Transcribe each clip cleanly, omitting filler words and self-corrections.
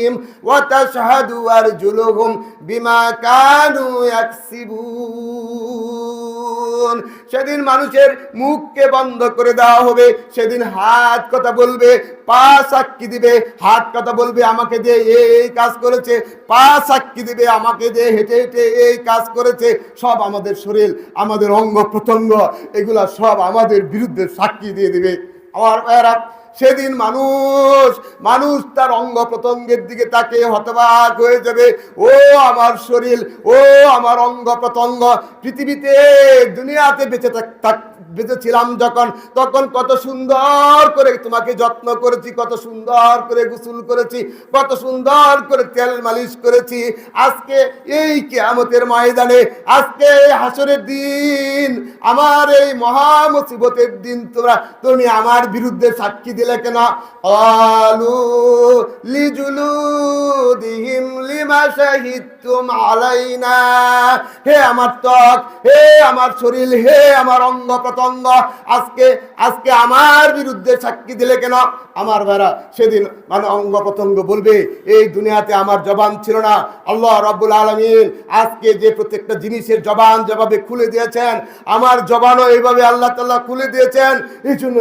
আইদিহিম ওয়া তাশহাদু আরজুলুহুম বিমা কানু ইয়াকসিবুন। সেদিন মানুষের মুখকে বন্ধ করে দেওয়া হবে, সেদিন হাত কথা বলবে, পা সাক্ষী দিবে। হাত কথা বলবে আমাকে দিয়ে এই কাজ করেছে, পা সাক্ষী দিবে আমাকে দিয়ে হেঁটে হেঁটে এই কাজ করেছে। সব আমাদের শরীর, আমাদের অঙ্গ প্রত্যঙ্গ, এগুলা সব আমাদের বিরুদ্ধে সাক্ষী দিয়ে দিবে। আমার ভাইয়েরা, সেদিন মানুষ তার অঙ্গ প্রত্যঙ্গের দিকে তাকে হতবাক হয়ে যাবে। ও আমার শরীর, ও আমার অঙ্গ প্রত্যঙ্গ, পৃথিবীতে দুনিয়াতে বেঁচেছিলাম যখন, তখন কত সুন্দর করে তোমাকে যত্ন করেছি, কত সুন্দর করে গোসল করেছি, কত সুন্দর করে তেল মালিশ করেছি। আজকে এই কিয়ামতের ময়দানে, আজকে এই হাসরের দিন, আমার এই মহা মুসিবতের দিন তুমি আমার বিরুদ্ধে সাক্ষী দিলে কেন? আলু লিজুলুদিহিম লিমা শাহিদতুম আলাইনা। হে আমার ত্বক, হে আমার শরীর, হে আমার অঙ্গ প্রত্যঙ্গ, আজকে আমার বিরুদ্ধে সাক্ষী দিলে কেন? আমার ভাইরা, সেদিন অঙ্গ প্রত্যঙ্গ বলবে এই দুনিয়াতে আমার জবান ছিল না। আল্লাহ রাব্বুল আলামিন আজকে যে প্রত্যেকটা জিনিসের জবান যেভাবে খুলে দিয়েছেন, আমার জবানও এইভাবে আল্লাহ তাআলা খুলে দিয়েছেন। এই জন্য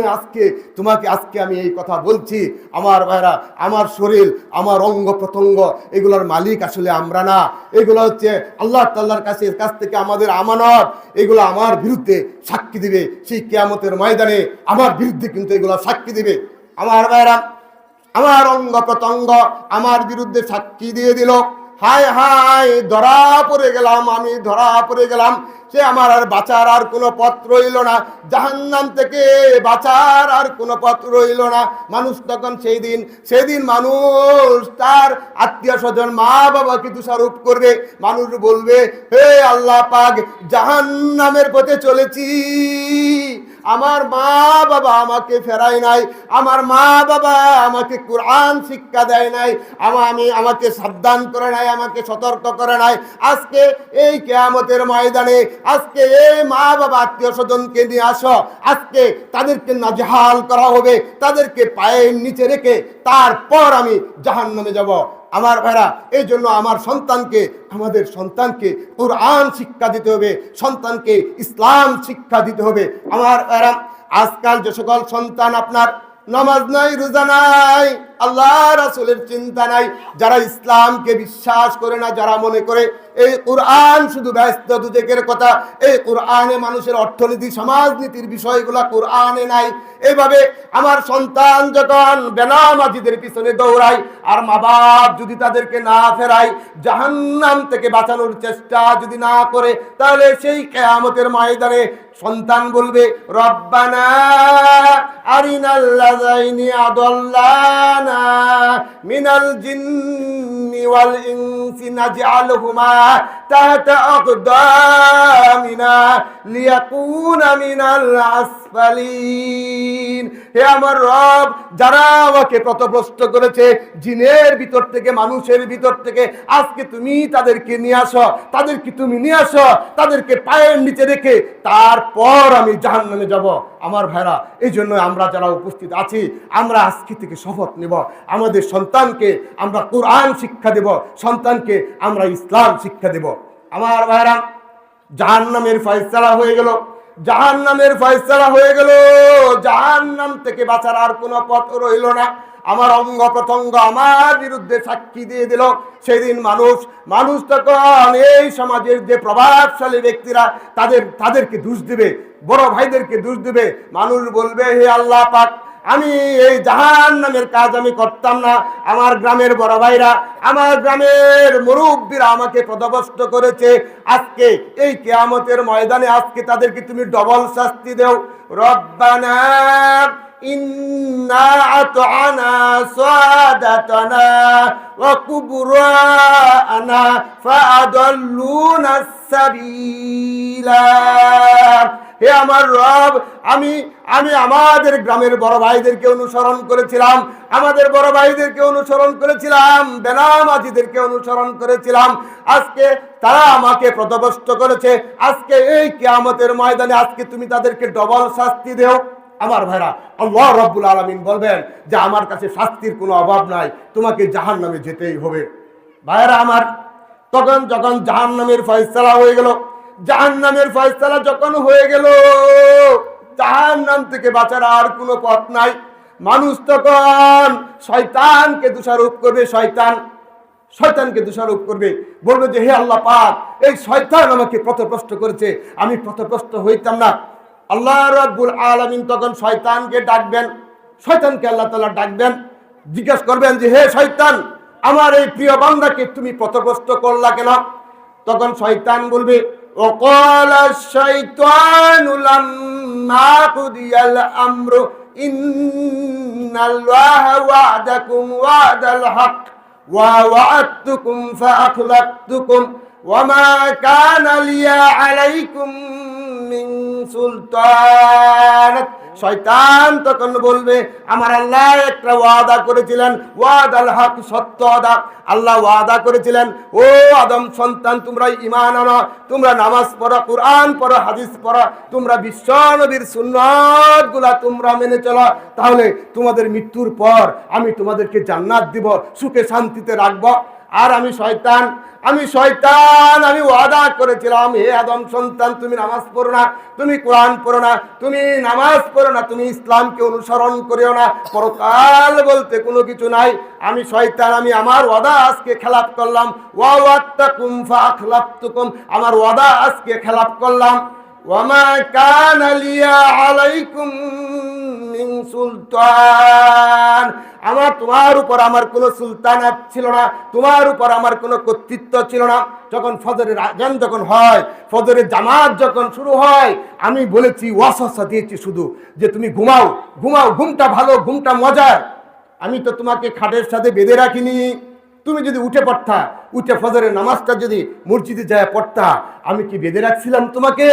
আজকে আমি এই কথা বলছি। আমার ভাইরা, আমার শরীর, আমার অঙ্গ প্রত্যঙ্গ, এগুলোর মালিক আসলে আমরা না, এগুলো হচ্ছে আল্লাহ তাআলার কাছ থেকে আমাদের আমানত। এগুলো আমার বিরুদ্ধে সাক্ষী দিবে সেই কিয়ামতের ময়দানে, আমার বিরুদ্ধে কিন্তু এগুলো সাক্ষী দিবে। আমার ভাইরা, আমার অঙ্গ প্রত্যঙ্গ আমার বিরুদ্ধে সাক্ষী দিয়ে দিল। হায় হায়, ধরা পড়ে গেলাম, আমি ধরা পড়ে গেলাম। সে আমার আর বাঁচার আর কোনো পথ রইল না, জাহান্নাম থেকে বাঁচার আর কোনো পথ রইল না। মানুষ তখন সেদিন মানুষ তার আত্মীয় স্বজন, মা বাবাকে দোষারোপ করবে। মানুষ বলবে, হে আল্লাহ পাক, জাহান্নামের পথে চলেছি, আমার মা বাবা আমাকে ফেরায় নাই, আমার মা বাবা আমাকে কোরআন শিক্ষা দেয় নাই, আমাকে সাবধান করে নাই, আমাকে সতর্ক করে নাই। আজকে এই কিয়ামতের ময়দানে, আজকে এই মা বাবা আত্মীয় স্বজনকে নিয়ে আসো, আজকে তাদেরকে নাজেহাল করা হবে, তাদেরকে পায়ের নিচে রেখে তারপর আমি জাহান্নামে যাব। আমার ভাইরা, এই জন্য আমাদের সন্তানকে কোরআন শিক্ষা দিতে হবে, সন্তানকে ইসলাম শিক্ষা দিতে হবে। আমার ভাইরা, আজকাল যে সকল সন্তান আপনার নামাজ নাই, রোজা নাই, আল্লাহ রাসূলের চিন্তা নাই, যারা ইসলামকে বিশ্বাস করে না, যারা মনে করে এই কোরআন শুধু ব্যস্ত দুজকের কথা, এই কোরআনে মানুষের অর্থনীতি, সমাজনীতির বিষয়গুলো কোরআনে নাই, এইভাবে আমার সন্তান যখন বেনামাজিদের পিছনে দৌড়ায়, আর মা বাপ যদি তাদেরকে না ফেরায়, জাহান্নাম থেকে বাঁচানোর চেষ্টা যদি না করে, তাহলে সেই কিয়ামতের ময়দানে সন্তান বলবে, রব্বানা আরিনাল্লাযাইনি আদাল্লানা মিনাল জিন্নি ওয়াল ইনসি নাজআলহুমা তাহতা আকদামিনা লিয়াকুনা মিনাল আসফালিন। হে আমার রব, যারা আমাকে পথভ্রষ্ট করেছে, জিনের ভিতর থেকে, মানুষের ভিতর থেকে, আজকে তুমি তাদেরকে নিয়ে আসো, তাদেরকে পায়ের নিচে রেখে তারপর আমি জাহান্নামে যাব। আমার ভাইরা, এই জন্য আমরা যারা উপস্থিত আছি, আমরা আজকে থেকে শপথ নেব, আমাদের সন্তানকে আমরা কোরআন শিক্ষা দেব, সন্তানকে আমরা ইসলাম শিক্ষা দেব। আমার ভাইরা, জাহান্নামের ফয়সালা হয়ে গেল, জাহান্নাম থেকে বাঁচার আর কোনো পথ রইল না। আমার অঙ্গ প্রত্যঙ্গ আমার বিরুদ্ধে সাক্ষী দিয়ে দিল। সেদিন মানুষ তখন এই সমাজের যে প্রভাবশালী ব্যক্তিরা, তাদেরকে দোষ দিবে, বড় ভাইদেরকে দোষ দিবে। মানুষ বলবে, হে আল্লাহ পাক, আমি এই জাহান্নামের কাজ আমি করতাম না, আমার গ্রামের বড় ভাইরা, আমার গ্রামের মুরব্বীরা আমাকে পথভ্রষ্ট করেছে। আজকে এই কিয়ামতের ময়দানে আজকে তাদেরকে তুমি ডবল শাস্তি দাও। রব্বানা ইন্না আতআনা সাদাতানা ওয়া কুবরানা ফাআদাল্লুনা সাবিলা। হে আমার রব, আমি আমাদের গ্রামের বড় ভাইদেরকে অনুসরণ করেছিলাম, বেনামাজিদেরকে অনুসরণ করেছিলাম। আজকে তারা আমাকে পথভ্রষ্ট করেছে। আজকে এই কিয়ামতের ময়দানে আজকে তুমি তাদেরকে ডবল শাস্তি দেও। আমার ভাইরা, আল্লাহ রাব্বুল আলামিন বলবেন যে আমার কাছে শাস্তির কোনো অভাব নাই, তোমাকে জাহান্নামে যেতেই হবে। ভাইরা আমার, তখন যখন জাহান্নামের ফয়সালা হয়ে গেল, জাহান্নামের ফয়সালা যখন হয়ে গেল, জাহান্নাম থেকে বাঁচার আর কোনো পথ নাই। মানুষ তখন শয়তানকে দোষারোপ করবে, শয়তানকে দোষারোপ করবে, বলবে যে হে আল্লাহ পাক, এই শয়তান আমাকে পথভ্রষ্ট করেছে, আমি পথভ্রষ্ট হইতাম না। আল্লাহ রাব্বুল আলামিন তখন শয়তানকে ডাকবেন, শয়তানকে আল্লাহ তাআলা ডাকবেন, জিজ্ঞাসা করবেন যে হে শয়তান, আমার এই প্রিয় বান্দাকে তুমি পথভ্রষ্ট করলা কেন? তখন শয়তান বলবে ওয়াকালা আশ-শাইতানু লাম্মা কুদিয়াল আমরু ইন্নাল্লাহা ওয়া'দাকুম ওয়া'দাল হক ওয়া ওয়া'adtukum ফাআখলাফতুকুম ওয়া মা কানা লিয়া আলাইকুম মিন সুলতান। শয়তান তখন বলবে আমার আল্লাহ একটা ওয়াদা করেছিলেন, ওয়াদাল হক, সত্য ওয়াদা। আল্লাহ ওয়াদা করেছিলেন ও আদম সন্তান, তোমরা ঈমান আনো, তোমরা নামাজ পড়ো, কুরআন পড়ো, হাদিস পড়ো, তোমরা বিশ্ব নবীর সুন্নাতগুলা তোমরা মেনে চলো, তাহলে তোমাদের মৃত্যুর পর আমি তোমাদেরকে জান্নাত দিব, সুখে শান্তিতে রাখবো। আর আমি শয়তান আমি ওয়াদা করেছিলাম হে আদম সন্তান, তুমি নামাজ পড়ো না, তুমি কোরআন পড়ো না, তুমি নামাজ পড়ো না, তুমি ইসলামকে অনুসরণ করিও না, পরকাল বলতে কোনো কিছু নাই। আমি শয়তান, আমি আমার ওয়াদা আজকে খেলাপ করলাম, ওয়া ওয়া'adtukum ফাআখলাফতুকুম, আমার ওয়াদা আজকে খেলাপ করলাম। ওয়া মা কানা লিয়া আলাইকুম মিন সুলতান, তোমার উপর আমার কোনো সুলতানাত ছিল না, তোমার উপর আমার কোনো কর্তৃত্ব ছিল না। যখন ফজরের আযান যখন হয়, ফজরের জামাত যখন শুরু হয়, আমি বলেছি, ওয়াসওয়াসা দিয়েছি শুধু যে তুমি ঘুমাও, ঘুমটা ভালো, ঘুমটা মজার। আমি তো তোমাকে খাটের সাথে বেঁধে রাখিনি, তুমি যদি উঠে পড়তা, উঠে ফজরের নামাজটা যদি মসজিদে যায় পড়তা, আমি কি বেঁধে রাখছিলাম তোমাকে?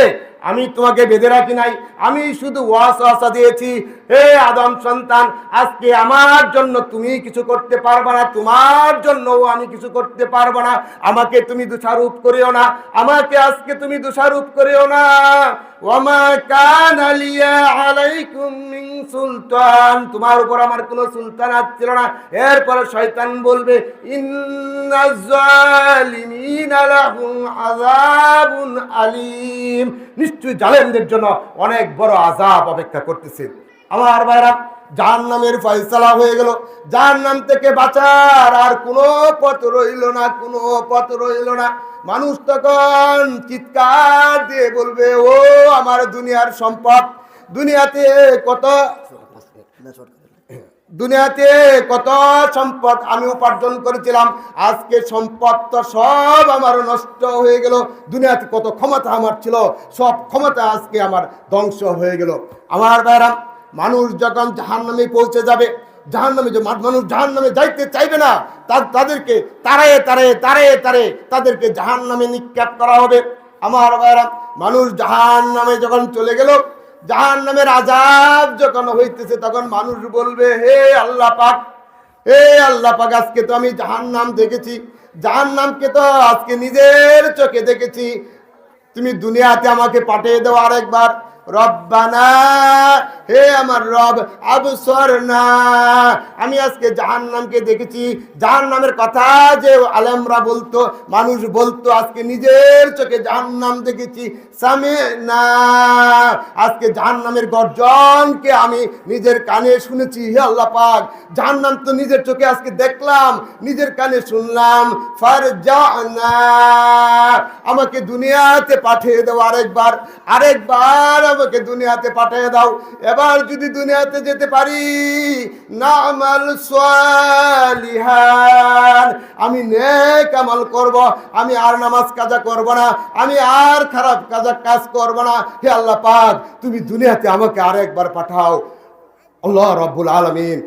আমি তোমাকে বেঁধে রাখি নাই, আমি শুধু ওয়াসওয়াসা দিয়েছি হে আদম সন্তান, আজকে আমার জন্য তুমি কিছু করতে পারবে না, তোমার জন্য আমি কিছু করতে পারবো না, আমাকে তুমি দোষারোপ করিও না, আমাকে আজকে তুমি দোষারোপ করিও না। ওয়া মা কানা লিয়া আলাইকুম মিন সুলতান, তোমার উপর আমার কোনো সুলতানাত ছিল না। এরপরে শয়তান বলবে ইন্নাজ জালিমিনা লাহুম আযাবুন আলীম, নিশ্চয়ই জালেমদের জন্য অনেক বড় আযাব অপেক্ষা করতেছে। আমার ভাইরা, জাহান্নামের ফয়সালা হয়ে গেল, জাহান্নাম থেকে বাঁচার আর কোনো পথ রইল না, মানুষ তখন চিৎকার দিয়ে বলবে ও আমার দুনিয়ার সম্পদ, দুনিয়াতে কত সম্পদ আমি উপার্জন করেছিলাম, আজকে সম্পদ তো সব আমার নষ্ট হয়ে গেল, দুনিয়াতে কত ক্ষমতা আমার ছিল, সব ক্ষমতা আজকে আমার ধ্বংস হয়ে গেল। আমার ভাইরা, মানুষ যখন জাহান্নামে পৌঁছে যাবে, মানুষ জাহান্নামে যাইতে চাইবে না, তাদেরকে তাড়ায়ে তাদেরকে জাহান্নামে নিক্ষেপ করা হবে। আমার ভাইরা, মানুষ জাহান্নামে যখন চলে গেল, জাহান্নামের আযাব যখন হইতেছে, তখন মানুষ বলবে হে আল্লাহ পাক, আজকে তো আমি জাহান্নাম দেখেছি, জাহান্নামকে তো আজকে নিজের চোখে দেখেছি, তুমি দুনিয়াতে আমাকে পাঠিয়ে দাও আরেকবার। রব্বানা, হে আমার রব, আবসরনা, আমি আজকে জাহান্নামকে দেখেছি, জাহান্নামের কথা যে আলেমরা বলতো, মানুষ বলতো, আজকে নিজের চোখে জাহান্নাম দেখেছি। সামিনা, আজকে জাহান্নামের গর্জনকে আমি নিজের কানে শুনেছি। হে আল্লাহ পাক, জাহান্নাম তো নিজের চোখে আজকে দেখলাম, নিজের কানে শুনলাম। ফারজানা, আমাকে দুনিয়াতে পাঠিয়ে দাও আরেকবার, আমাকে দুনিয়াতে পাঠিয়ে দাও। এবার যদি দুনিয়াতে যেতে পারি, নামাল সালিহান, আমি নেক আমল করব, আমি আর নামাজ কাজা করব না, আমি আর খারাপ কাজ করব না। হে আল্লাহ পাক, তুমি দুনিয়াতে আমাকে আরেকবার পাঠাও। আল্লাহ রাব্বুল আলামিন